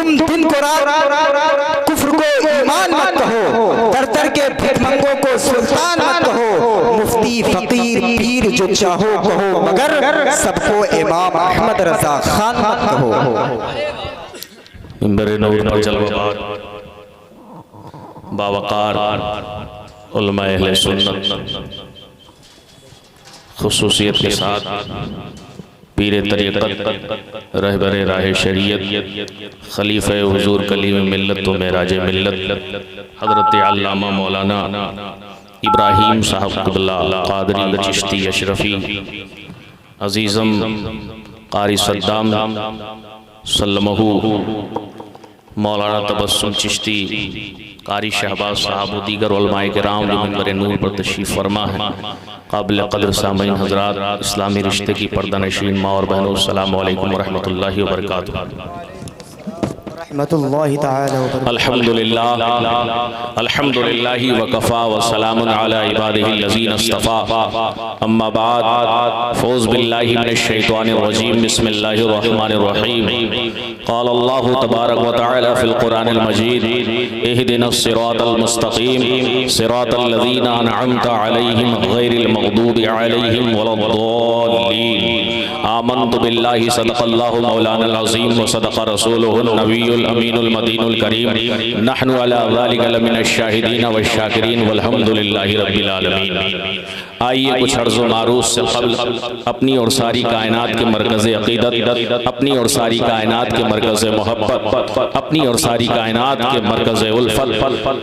تم دن کو رات کفر کو ایمان مت کہو، تر کے بھیدمنگوں کو سلطان مت کہو، مفتی فقیر پیر جو چاہو کہو، مگر سب کو امام احمد رضا خان مت کہو۔ منبر نور پر جلوہ بار باوقار علماء اہل سنت خصوصیت کے ساتھ پیر طریقت رہبر راہ شریعت خلیفہ حضور کلیم ملت و معراج ملت حضرت علامہ مولانا ابراہیم صاحب قبلہ قادری چشتی اشرفی عزیزم قاری صدام سلمہ مولانا تبسم چشتی قاری شہباز صاحب و دیگر علماء کرام جو منبر نور پر تشریف فرما ہے، قابل قدر سامعین حضرات، اسلامی رشتے کی پردہ نشین ماں اور بہنوں، السلام علیکم ورحمۃ اللہ وبرکاتہ۔ رحمت اللہ تعالی وبرکاتہ۔ الحمدللہ وکفا وسلام علی عبادہ الذین اصطفیٰ، اما بعد فوز باللہ من الشیطان الرجیم، بسم اللہ الرحمن الرحیم۔ قال اللہ تبارک وتعالی فی القرآن المجید، اہدنا الصراط المستقیم صراط الذین انعمت علیہم غیر المغضوب علیہم ولا الضالین۔ آمنت باللہ صدق اللہ مولانا العظیم وصدق رسولہ النبی الامین المدین الکریم، نحن علی ذلک لمن الشاہدین والشاکرین والحمدللہ رب العالمین۔ آئیے کچھ عرض و معروض سے قبل اپنی اور ساری کائنات کے مرکز عقیدت، اپنی اور ساری کائنات کے مرکز محبت، اپنی اور ساری کائنات کے مرکز الفت،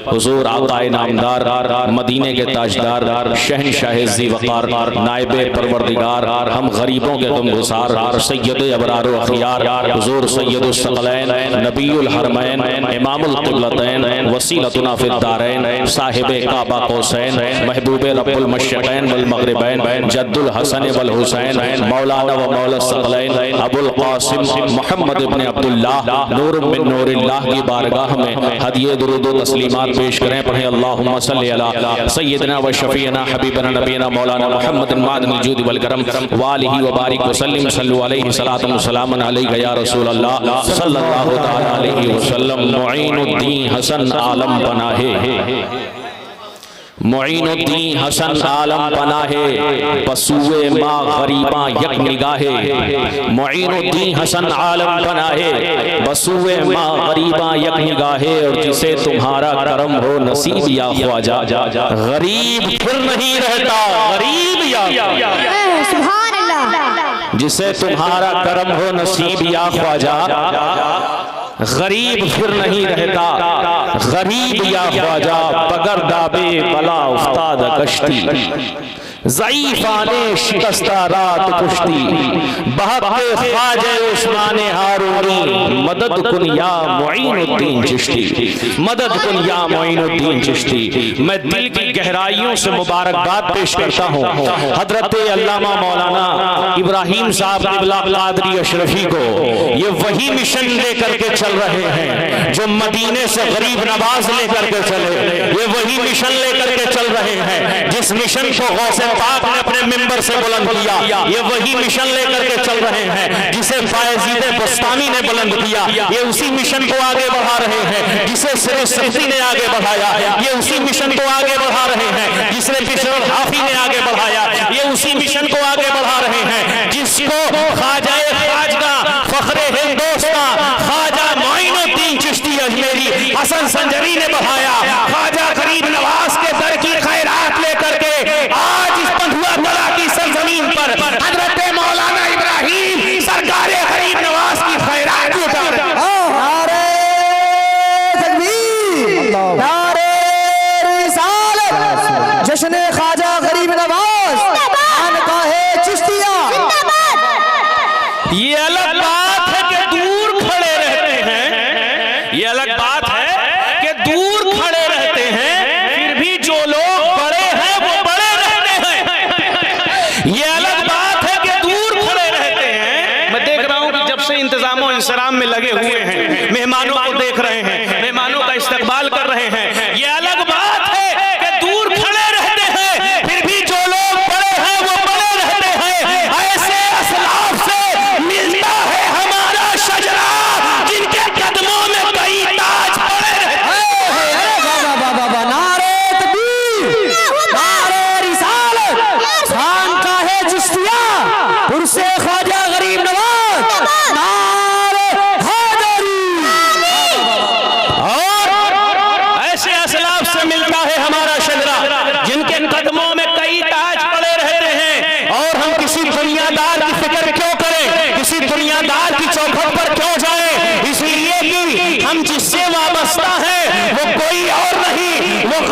حضور آقا نامدار مدینے کے تاجدار شہنشاہ ذی وقار نائب پروردگار ہم غریبوں کے غمگسار سید ابرار و اخیار حضور سید الثقلین نبی الحرمین امام القبلتین وسیلتنا فی الدارین صاحب کعبہ قوسین محبوب رب المشرقین والمغربین جد الحسن والحسین مولانا و مولا الثقلین ابو القاسم محمد ابن عبداللہ نور من نور اللہ کی بارگاہ میں ہدیہ درود و تسلیمات پیش کریں، پڑھیں اللہم صلی علی سیدنا و شفیعنا حبیبنا نبینا مولانا محمد معدن الجود والکرم والہ وبارک وسلم صلو علیہ صلاۃ و سلام علیہ یا رسول اللہ صلی اللہ تعالی علیہ وسلم۔ معین الدین حسن عالم پناہے، معین الدین حسن عالم پناہے، بسوئے ماں غریباں یک نگاہے، معین الدین حسن عالم پناہے، بسوئے ماں غریباں یک نگاہے، اور جسے تمہارا کرم ہو نصیب یا خواجہ غریب پھر نہیں رہتا، غریب یا سبحان اللہ، جسے تمہارا کرم ہو نصیب یا خواجہ غریب پھر نہیں رہتا، غریب یا خواجہ بگردابے بلا افتاد کشتی، ضعیفانے شکستہ رات کشتی، بہتے خواجہ عثمان ہارونی، مدد کن یا معین الدین چشتی، مدد کن یا معین الدین چشتی۔ میں دل کی گہرائیوں سے مبارکباد پیش کرتا ہوں حضرت علامہ مولانا ابراہیم صاحب قبلہ قادری اشرفی کو، یہ وہی مشن لے کر کے چل رہے ہیں جو مدینے سے غریب نواز لے کر کے چلے، یہ وہی مشن لے کر کے چل رہے ہیں جس مشن کو غوث پاک نے اپنے ممبر سے بلند کیا، یہ وہی مشن لے کر کے چل رہے ہیں جسے فائزید بستانی نے بلند کیا، یہ اسی مشن کو آگے بڑھا رہے ہیں جسے سر سختی نے آگے بڑھایا، یہ اسی مشن کو آگے بڑھا رہے ہیں جس نے بشر حافی نے آگے بڑھایا، یہ اسی مشن کو آگے بڑھا رہے ہیں جس کو خواجہ خواجگاہ فخر ہندوستان خواجہ معین الدین چشتی اجمیری حسن سنجری نے بڑھایا، خواجہ غریب نواز کے در کی خیرات لے کر کے آج اس پندھوا تلا کی سرزمین پر حضرت مولانا ابراہیم سرکار غریب نواز کی خیرات اٹھا رہے ہیں۔ نعرہ تکبیر، نعرہ رسالت، جشن خواجہ غریب نواز، خانقاہ چشتیہ۔ یہ الگ بات ہے کہ دور کھڑے رہتے ہیں، یہ الگ بات ہے کہ دور کھڑے رہتے ہیں، پھر بھی جو لوگ بڑے ہیں وہ بڑے رہتے ہیں۔ یہ الگ بات ہے کہ دور کھڑے رہتے ہیں۔ میں دیکھ رہا ہوں کہ جب سے انتظام و انصرام میں لگے ہوئے ہیں، مہمانوں کو دیکھ رہے ہیں، مہمانوں کا استقبال کر رہے ہیں، یہ الگ بات ہے کہ دور کھڑے رہتے ہیں، پھر بھی جو لوگ بڑے ہیں وہ بڑے رہتے ہیں۔ ایسے اسلاف سے ملتا ہے ہمارا شجرہ جن کے قدموں میں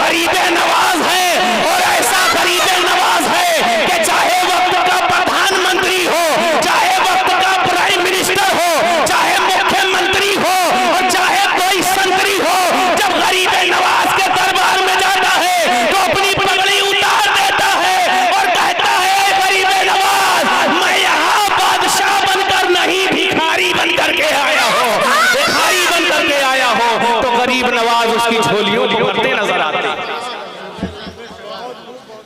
غریب نواز ہے، اور ایسا غریب نواز ہے کہ چاہے وقت کا پردھان منتری ہو، چاہے وقت کا پرائم منسٹر ہو، چاہے مکھیہ منتری ہو، اور چاہے کوئی سنتری ہو، جب غریب نواز کے دربار میں جاتا ہے تو اپنی پگڑی اتار دیتا ہے اور کہتا ہے غریب نواز میں یہاں بادشاہ بن کر نہیں بھکاری بن کر کے آیا ہوں، بھکاری بن کر کے آیا ہوں۔ تو غریب نواز اس کی جھولیوں کو بھرتے نظر آتے ہیں،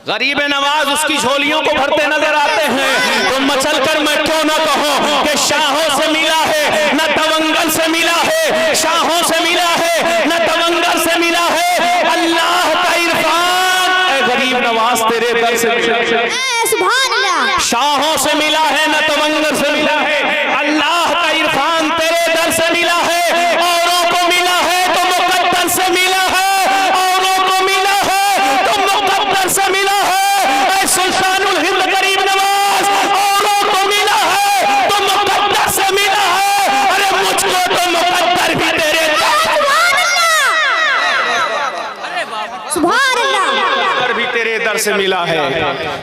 غریب نواز اس کی جھولیوں کو بھرتے نظر آتے ہیں۔ تو مچل کر میں کیوں نہ کہوں کہ شاہوں سے ملا ہے نہ توانگل سے ملا ہے، شاہوں سے ملا ہے نہ توانگل سے ملا ہے، اللہ کا عرفان اے غریب نواز تیرے در سے ملا ہے، سبحان اللہ، شاہوں سے ملا ہے نہ توانگل سے ملا ہے، اللہ کا عرفان تیرے در سے ملا ہے، اوروں کو ملا ہے تو مقدر سے ملا ہے، اوروں کو ملا ہے تو مقدر سے ملا ہے، اے سلطان الہند غریب نواز اوروں کو ملا ہے تو مقدر سے ملا ہے، ارے مجھ کو تو مقدر بھی تیرے سبحان اللہ، مقدر بھی تیرے در سے ملا ہے،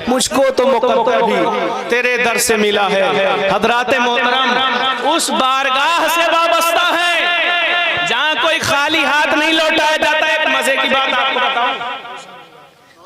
مجھ کو تو مقدر بھی تیرے در سے ملا ہے۔ حضرات محترم اس بارگاہ سے وابستہ ہے جہاں کوئی خالی ہاتھ نہیں لوٹایا جاتا ہے۔ ایک مزے کی بات آپ کو بتاؤں،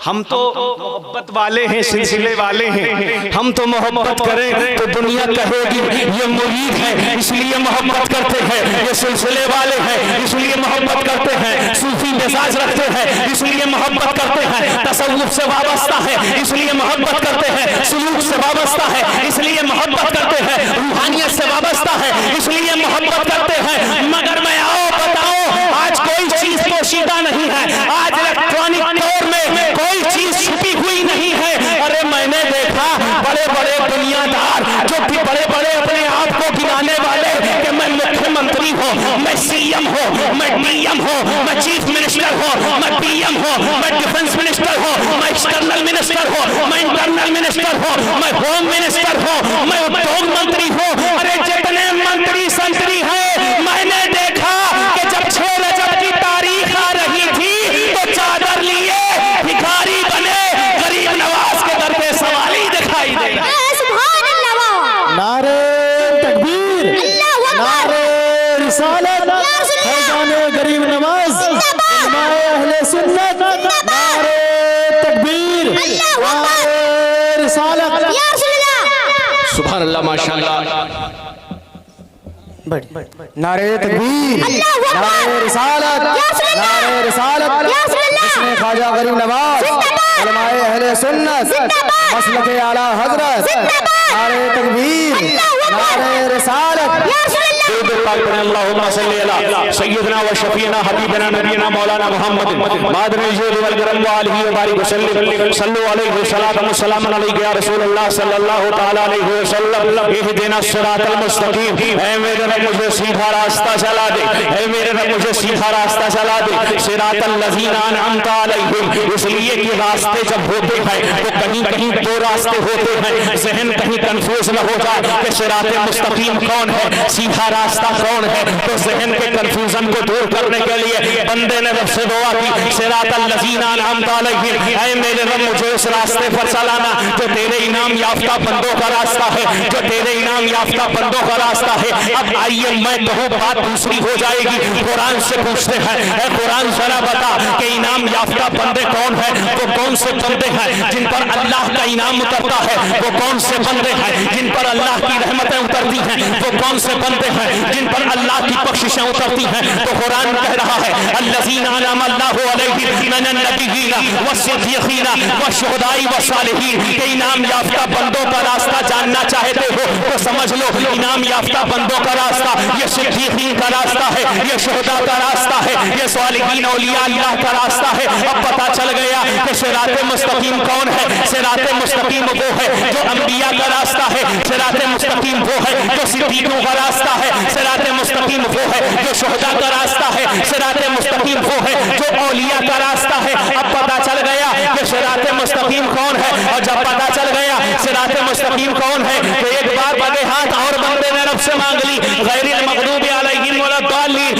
ہم تو محبت والے ہیں، سلسلے والے ہیں، ہم تو محبت کریں تو دنیا کہے گی یہ مرید ہے اس لیے محبت کرتے ہیں، یہ سلسلے والے ہیں اس لیے محبت کرتے ہیں، صوفی مزاج رکھتے ہیں اس لیے محبت کرتے ہیں، تصوف سے وابستہ ہے اس لیے محبت کرتے ہیں، سلوک سے وابستہ ہے اس لیے محبت کرتے ہیں، روحانیت سے وابستہ ہے اس لیے محبت کرتے ہیں۔ مگر میں آؤ بتاؤ آج کوئی چیز پوشیدہ نہیں ہے، آج الیکٹرانک دور میں کوئی چیز چھپی ہوئی نہیں ہے۔ ارے میں نے دیکھا بڑے بڑے دنیا دار جو کہ بڑے بڑے اپنے آپ کو گرانے والے کہ میں مکھیہ منتری ہوں، میں سی ایم ہوں، میں ڈی ایم ہوں، میں چیف منسٹر ہوں، میں پی ایم ہوں، میں ڈیفنس منسٹر ہوں، میں ایکسٹرنل منسٹر ہوں، میں انٹرنل منسٹر ہوں، میں ہوم منسٹر ہوں، میں ادیوگ منتری ہوں، ارے جتنے منتری سنتری ہیں میں نے دیکھا کہ جب 6 رجب کی تاریخ آ رہی تھی تو چادر لیے بھکاری بنے غریب نواز کے در پہ سوالی دکھائی دے رہا ہے۔ سبحان اللہ، نعرہ تکبیر، اللہ اکبر، نعرہ رسالت، فیضان غریب نواز، علماء اہل سنت، نعرہ تکبیر، نعرہ رسالت، یا رسول اللہ، سبحان اللہ، ماشاءاللہ، نعرہ تکبیر، نعرہ رسالت، نعرہ رسالت، جشن خواجہ غریب نواز، علماء اہل سنت، مسلک اعلیٰ حضرت، نعرہ تکبیر، نعرہ رسالت، درود پاک پڑھیں، اللہم صلی علی سیدنا و شفیعنا حبیبنا نبینا مولانا محمد مادر الجود والکرم وآلہ وبارک وسلم، صلو علیہ وسلم وسلام علیہ یا رسول اللہ صلی اللہ تعالی علیہ وسلم، اہدنا الصراط المستقیم، اے میرے رب مجھے سیدھا راستہ چلا دے، اے میرے رب مجھے سیدھا راستہ چلا دے، صراط الذین انعمت علیہم، اس لیے کہ راستے جب ہوتے ہیں تو کہیں کہیں دو راستے ہوتے ہیں، ذہن کہیں کنفیوز نہ ہو جائے کہ صراط مستقیم کون ہے، سیدھا راستہ کون ہے، تو ذہن کے کنفیوژن کو دور کرنے کے لیے بندے نے رب سے دعا کی، صراط الذین انعمت علیہم، اے میرے رب مجھے اس راستے پر چلانا جو تیرے انعام یافتہ بندوں کا راستہ ہے، جو تیرے انعام یافتہ بندوں کا راستہ ہے۔ اب آئیے میں کہوں بات دوسری ہو جائے گی، قرآن سے پوچھتے ہیں، اے قرآن ذرا بتا کہ انعام یافتہ بندے کون ہیں، وہ کون سے بندے ہیں جن پر اللہ کا انعام اترتا ہے، وہ کون سے بندے ہیں جن پر اللہ کی رحمتیں اترتی ہیں، وہ کون سے بندے ہیں جن پر اللہ کی بخششیں اترتی ہیں۔ تو قرآن کہہ رہا ہے الذین انعم اللہ علیہم من النبیین والصدیقین والشہداء والصالحین، کہ انعام یافتہ بندوں کا راستہ جاننا چاہتے ہو تو سمجھ لو انعام یافتہ بندوں کا راستہ یہ صدیقین کا راستہ ہے، یہ شہداء کا راستہ ہے، یہ صالحین اولیاء اللہ کا راستہ ہے۔ اب پتا چل گیا کہ صراط مستقیم کون ہے، صراط مستقیم وہ ہے جو انبیاء کا راستہ ہے، صراط مستقیم وہ ہے جو صدیقوں کا راستہ ہے، صراط مستقیم وہ ہے جو شہداء کا راستہ ہے، صراط مستقیم وہ ہے جو اولیاء کا راستہ ہے۔ اب پتا چل گیا کہ صراط مستقیم کون ہے، اور جب پتا چل گیا صراط مستقیم کون ہے تو ایک بار بڑے ہاتھ اور بندے نے رب سے مانگ لی غیر المغضوب علیہم ولا الضالین،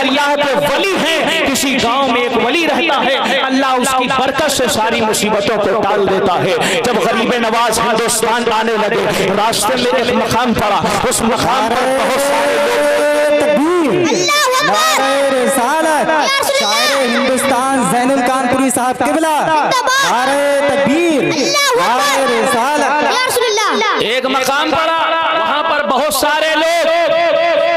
اللہ کے ولی ہیں، کسی گاؤں میں ایک ولی رہتا ہے، اللہ اس کی برکت سے ساری مصیبتوں کو ٹال دیتا ہے۔ جب غریب نواز ہندوستان آنے لگے، راستے میں ایک مقام پڑا، اس مقام پر بہت سارے نعرہ رسالت، شاعر ہندوستان زین الکانپوری صاحب قبلہ، نعرہ تکبیر، نعرہ رسالت۔ ایک مقام پڑا، وہاں پر بہت سارے لوگ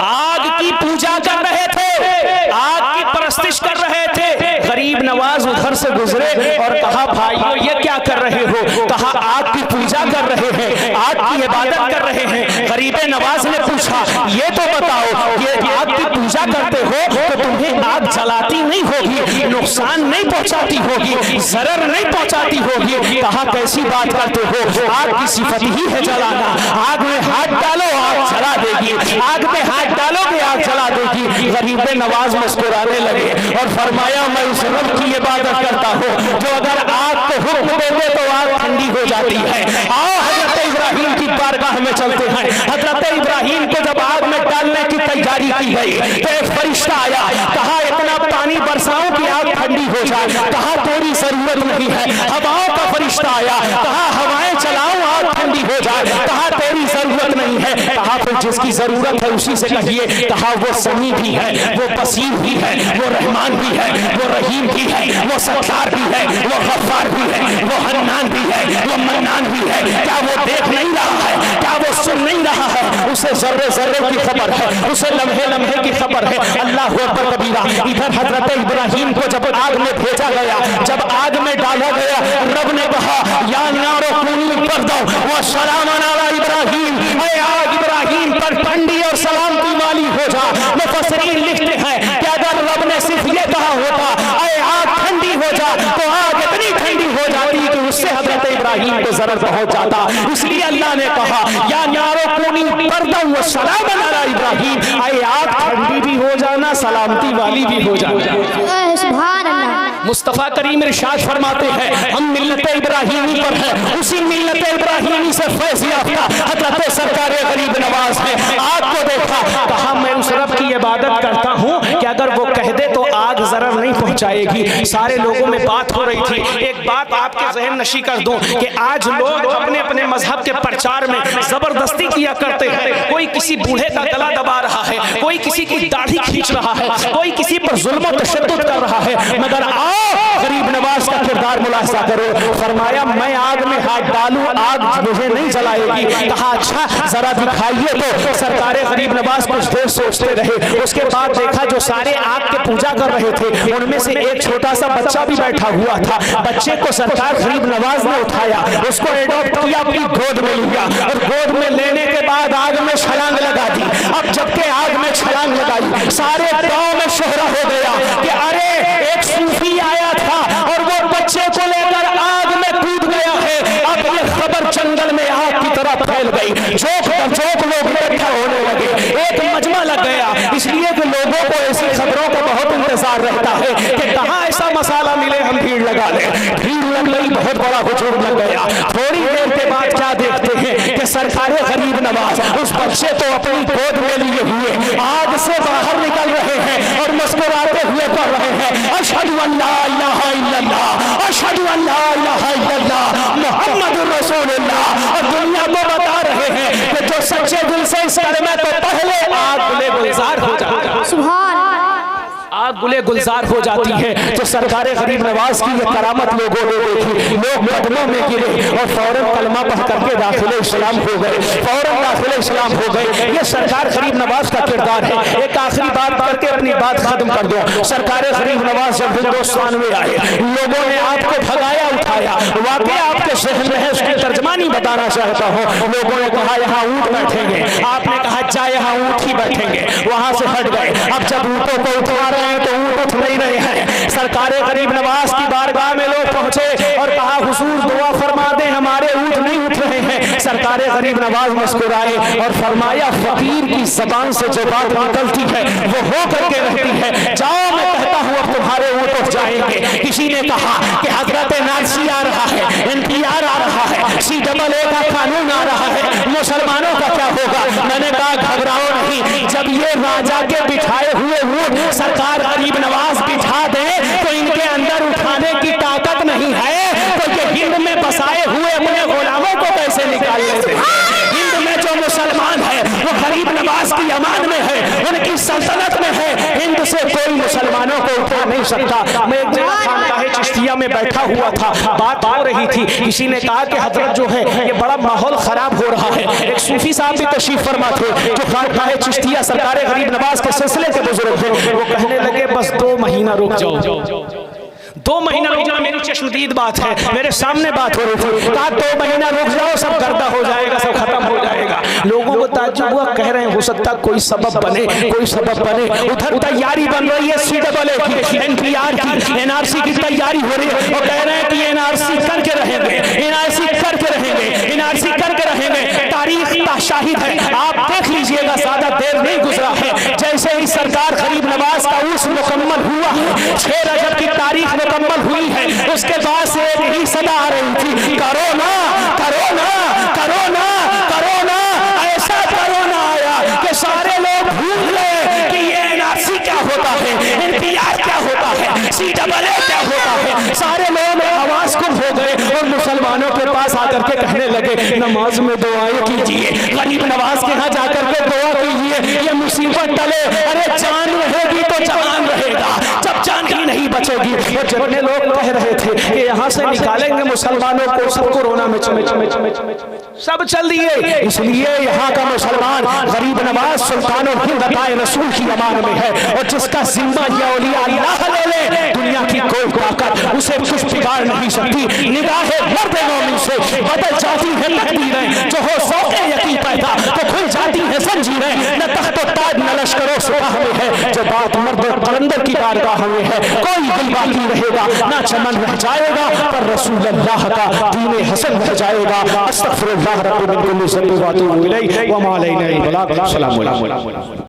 آگ کی پوجا کر رہے تھے، آگ کی پرستش کر رہے تھے۔ غریب نواز ادھر سے گزرے اور کہا بھائیو یہ کیا کر رہے ہو؟ کہا آگ کی پوجا کر رہے ہیں، آگ کی عبادت کر رہے ہیں۔ غریب نواز نے پوچھا یہ تو بتاؤ یہ آگ کی پوجا کرتے ہو تو تمہیں آگ جلاتی نہیں ہوگی، نقصان نہیں پہنچاتی ہوگی، ضرر نہیں پہنچاتی ہوگی؟ کہا کیسی بات کرتے ہو؟ آگ کی صفت ہی ہے جلانا، آگ میں ہاتھ ڈالو آگ جلا دے گی، آگ میں ہاتھ ڈالو گے آگ جلا دے گی۔ غریب نواز مسکرانے لگے اور فرمایا میں اس رب کی عبادت کرتا ہوں جو اگر آگ کو حکم دے دے تو آگ ٹھنڈی ہو جاتی ہے۔ آؤ حضرت ابراہیم کی بارگاہ میں چلتے ہیں۔ حضرت ابراہیم کو جب آگ میں ڈالنے کی تیاری کی گئی تو ایک فرشتہ آیا، کہا اتنا پانی برساؤں کہ آگ ٹھنڈی ہو جائے، کہا تیری ضرورت نہیں ہے۔ ہواؤں کا فرشتہ آیا، کہا ہوائیں چلاؤں آگ ٹھنڈی ہو جائے، کہا تیری ضرورت نہیں ہے۔ کہا پھر جس کی ضرورت ہے اسی سے کہیے، کہا وہ سمیع بھی ہے، وہ بصیر بھی ہے، وہ رحمان بھی ہے، وہ رحیم بھی ہے، وہ ستار بھی ہے، وہ غفار بھی ہے، وہ حنان بھی ہے، وہ منان بھی ہے۔ کیا وہ دیکھ نہیں رہا ہے؟ کیا وہ سن نہیں رہا ہے؟ اسے ذرے ذرے کی خبر ہے، اسے لمحے لمحے کی خبر ہے۔ اللہ اکبر کبیرہ۔ ادھر حضرت ابراہیم کو جب آگ میں بھیجا گیا، جب آگ میں ڈالا گیا، رب نے کہا یا نار کونی برداً وسلام علی ابراہیم، اے آگ ابراہیم پر ٹھنڈی اور سلامتی والی ہو جا۔ مفسرین لکھتے ہیں کہ اگر رب نے صرف یہ کہا ہوتا اے آگ ٹھنڈی ہو جا تو آگ اتنی ٹھنڈی ہو جاتی کہ اس سے حضرت ابراہیم کو ضرر پہنچ جاتا۔ اس لیے اللہ نے کہا یا نارو کونی برداً وسلام علی ابراہیم، اے آگ ٹھنڈی بھی ہو جانا سلامتی والی بھی ہو جانا۔ سبحان اللہ۔ مصطفیٰ کریم ارشاد فرماتے ہیں ہم ملت ابراہیمی پر ہیں، اسی ملت ابراہیمی سے فیض یافتہ حضرت سرکار غریب نواز ہیں۔ آگ کو دیکھا، کہا میں اس رب کی عبادت کرتا ہوں کہ اگر وہ کہہ دے تو آگ ضرر نہیں پہنچائے گی۔ سارے لوگوں میں بات ہو رہی تھی۔ ایک بات آپ کے ذہن نشی کر دوں کہ آج لوگ اپنے اپنے مذہب کے پرچار میں زبردستی کیا کرتے ہیں۔ کوئی کسی بوڑھے کا گلا دبا رہا ہے، کوئی کسی کی داڑھی کھینچ رہا ہے، کوئی کسی پر ظلم و تشدد کر رہا ہے، مگر آؤ غریب نواز کا کردار ملاحظہ کرو۔ فرمایا میں آگ میں ہاتھ ڈالوں آگ مجھے نہیں جلائے گی۔ کہا اچھا ذرا دکھائیے تو۔ سرکار غریب نواز کچھ دیر سوچتے رہے، اس کے بعد دیکھا جو سارے آگ کے پوجا کر رہے تھے ان میں سے ایک چھوٹا سا بچہ بھی بیٹھا ہوا تھا۔ بچے کو سرکار غریب نواز نے اٹھایا، اس کو ایڈاپٹ کیا، اپنی گود میں لیا اور گود میں لینے کے بعد آگ میں چھلانگ لگا دی۔ اب جبکہ آگ میں چھلانگ لگائی سارے گاؤں میں شہرہ ہو گیا کہ ارے ایک صوفی آیا تھا اور وہ بچے کو لے کر آگ میں کود گیا ہے۔ اب یہ خبر جنگل میں آگ کی طرح پھیل گئی، چوک در چوک لوگ اکٹھا ہونے لگے، ایک مجمع لگ گیا۔ اس لیے کہ لوگوں کو ایسی خبروں کا بہت انتظار رہتا ہے کہ کہاں ایسا مسالہ ملے ہم بھیڑ لگا لیں۔ بھیڑ لگ گئی، بہت بڑا ہجوم لگ گیا۔ تھوڑی دیر کے بعد کیا دیکھتے ہیں کہ سرکار غریب نواز اس بچے کو اپنی گود میں لیے ہوئے آگ سے باہر نکل رہے ہیں اور مسکراتے ہوئے پڑھ رہے ہیں اشہد ان لا الہ الا اللہ، اشہد ان لا الہ الا اللہ، محمد رسول اللہ۔ اور دنیا کو بتا رہے ہیں کہ جو سچے دل سے اس کلمے کو پہلے آگ گلے گلزار ہو جاتی ہے، سبحان اللہ۔ آگ گلے گلزار ہو جاتی ہے۔ تو سرکار غریب نواز کی یہ کرامت لوگوں نے دیکھی، لوگ قدموں میں گرے اور فوراً کلمہ پڑھ کر کے داخل اسلام ہو گئے، فوراً داخل اسلام ہو گئے۔ یہ سرکار غریب نواز کا کردار ہے۔ ایک آخری بات کر کے اپنی بات ختم کر دوں۔ سرکار غریب نواز جب ہندوستان میں آئے لوگوں نے آپ کو بھگایا اٹھایا، واقعہ آپ کے ذہن میں ہے، اس کی ترجمانی بتانا چاہتا ہوں۔ لوگوں نے کہا یہاں اونٹ بیٹھیں گے، آپ نے کہا جا یہاں اونٹ ہی بیٹھیں گے، وہاں سے ہٹ گئے۔ اب جب اونٹوں کو اٹھا رہے ہیں تو اونٹ اٹھ نہیں رہے ہیں۔ سرکار غریب نواز کی بارگاہ میں لوگ پہنچے اور کہا حضور دعا فرما دیں، ہمارے اونٹ نہیں اٹھ رہے ہیں۔ سرکار غریب نواز مسکرائے اور فرمایا فقیر کی زبان سے جو بات نکلتی ہے وہ ہو کر کے رہتی ہے، جاؤ میں کہتا ہوں اب تمہارے اونٹ اٹھ جائیں گے۔ کسی نے کہا کہ حضرت نارسی آ رہا ہے، NPR آ رہا ہے، CAA کا قانون آ رہا ہے، مسلمانوں کا کیا ہوگا؟ میں نے کہا گھبراؤ نہیں، جب یہ راجا کے بٹھائے ہوئے اونٹ سرکار غریب نواز بٹھا دیں تو ان کے اندر اٹھانے کی طاقت نہیں ہے تو یہ ہند میں بسائے ہوئے اپنے غلاموں کو کیسے نکال لیتے ہیں؟ ہند میں جو مسلمان ہے وہ غریب نواز کی امان میں ہے، ان کی سلطنت میں ہے، ہند سے کوئی مسلمانوں کو اٹھا نہیں سکتا۔ میں ایک جگہ خانقاہ چشتیہ میں بیٹھا ہوا تھا، بات ہو رہی تھی، کسی نے کہا کہ حضرت جو ہے یہ بڑا ماحول خراب ہو رہا ہے۔ ایک صوفی صاحب بھی تشریف فرما تھے جو خانقاہ چشتیہ سرکار غریب نواز کے سلسلے کے بزرگ تھے، وہ کہنے لگے بس 2 مہینہ رک جاؤ، 2 مہینہ رک جاؤ، میری شدید بات ہے، میرے سامنے بات ہو رہی تھی، کہا 2 مہینہ رک جاؤ سب گردہ ہو جائے گا، سب ختم ہو جائے گا۔ لوگوں کو تعجب ہوا، کہہ رہے ہیں ہو سکتا کوئی سبب بنے، کوئی سبب بنے۔ ادھر تیاری بن رہی ہے CAA کی، NPR کی، NRC کی تیاری ہو رہی ہے، وہ کہہ رہے ہیں کہ NRC کر کے رہیں گے، NRC کر کے رہیں گے، NRC کر کے رہیں گے۔ تاریخ کا شاہد ہے، آپ دیکھ لیجئے گا، زیادہ دیر نہیں گزرا ہے، جیسے ہی سرکار غریب نواز کا عرس مکمل ہوا، 6 رجب کی تاریخ مکمل ہوئی ہے، اس کے بعد سے ایک ہی صدا آ رہی تھی، کرونا کرونا کرونا کرونا، ایسا کرونا آیا کہ سارے لوگ بھول گئے کہ یہ NRC کیا ہوتا ہے، NPR کیا ہوتا ہے، CAA کیا ہوتا ہے۔ سارے لوگ آواز گم ہو گئے اور مسلمانوں کے پاس آ کر کے کہنے لگے نماز میں دعائیں کیجئے، غریب نواز کے ہاں جا کر کے دعا کیجئے، یہ مصیبت ٹلے۔ ارے جان رہے گی تو جہان رہے گا، جب جان ہی نہیں بچے گی۔ اور جتنے لوگ کہہ رہے تھے کہ یہاں سے نکالیں گے مسلمانوں کو، سب کورونا میں سب چل دیے، اس لیے یہاں کا مسلمان غریب نواز سلطان الہند عطائے رسول کی امان میں ہے، اور جس کا ذمہ یہ اولیاء اللہ لے لے، دنیا کی کوئی طاقت اسے کچھ بگاڑ نہیں سکتی۔ نگاہ مرد مومن سے بدل جاتی ہے تقدیریں، جو ہو ذوق یقین پیدا تو کھل جاتی ہے زنجیریں۔ نہ تخت و تاج نہ لشکر و سپاہ میں ہے، جو بات مرد قلندر کی بارگاہ میں ہے۔ کوئی دل باقی رہے گا نہ چمن رہ جائے گا، پر رسول اللہ کا دین حسن رہ جائے گا۔ استغفر اللہ رب من کل ذنب و اتوب الیہ وما علینا الا البلاغ۔ السلام علیکم۔